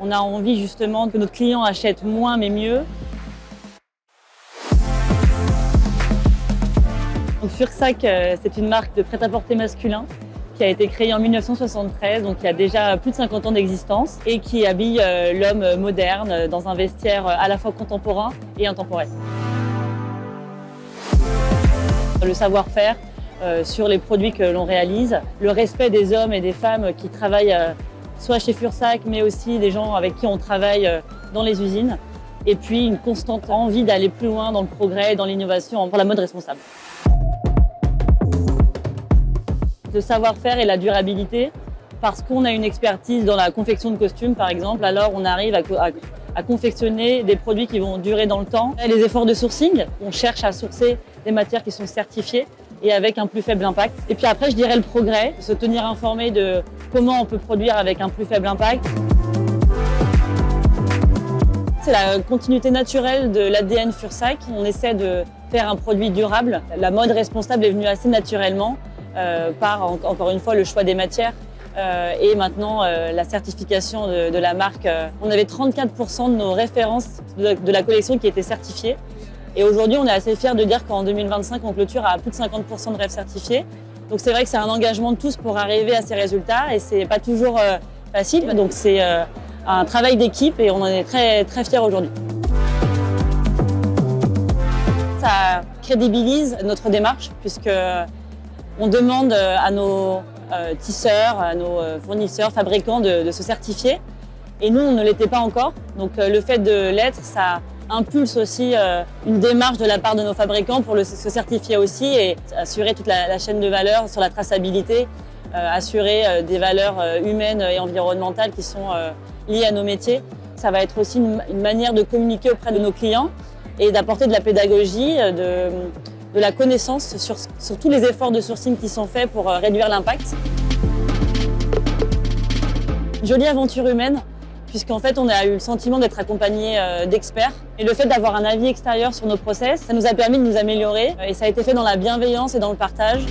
On a envie justement que notre client achète moins mais mieux. Donc Fursac, c'est une marque de prêt-à-porter masculin qui a été créée en 1973, donc qui a déjà plus de 50 ans d'existence et qui habille l'homme moderne dans un vestiaire à la fois contemporain et intemporel. Le savoir-faire sur les produits que l'on réalise, le respect des hommes et des femmes qui travaillent soit chez Fursac, mais aussi des gens avec qui on travaille dans les usines, et puis une constante envie d'aller plus loin dans le progrès et dans l'innovation pour la mode responsable. Le savoir-faire et la durabilité, parce qu'on a une expertise dans la confection de costumes par exemple, alors on arrive à confectionner des produits qui vont durer dans le temps. Et les efforts de sourcing, on cherche à sourcer des matières qui sont certifiées et avec un plus faible impact. Et puis après, je dirais le progrès, se tenir informé de comment on peut produire avec un plus faible impact. C'est la continuité naturelle de l'ADN Fursac. On essaie de faire un produit durable. La mode responsable est venue assez naturellement par, encore une fois, le choix des matières et maintenant la certification de la marque. On avait 34% de nos références de la collection qui étaient certifiées. Et aujourd'hui, on est assez fiers de dire qu'en 2025, on clôture à plus de 50% de rêves certifiés. Donc c'est vrai que c'est un engagement de tous pour arriver à ces résultats et c'est pas toujours facile. Donc c'est un travail d'équipe et on en est très, très fiers aujourd'hui. Ça crédibilise notre démarche puisque on demande à nos tisseurs, à nos fournisseurs, fabricants de se certifier. Et nous, on ne l'était pas encore. Donc le fait de l'être, ça impulse aussi une démarche de la part de nos fabricants pour se certifier aussi et assurer toute la chaîne de valeur sur la traçabilité, assurer des valeurs humaines et environnementales qui sont liées à nos métiers. Ça va être aussi une manière de communiquer auprès de nos clients et d'apporter de la pédagogie, de la connaissance sur tous les efforts de sourcing qui sont faits pour réduire l'impact. Une jolie aventure humaine, puisqu'en fait on a eu le sentiment d'être accompagné d'experts. Et le fait d'avoir un avis extérieur sur nos process, ça nous a permis de nous améliorer et ça a été fait dans la bienveillance et dans le partage.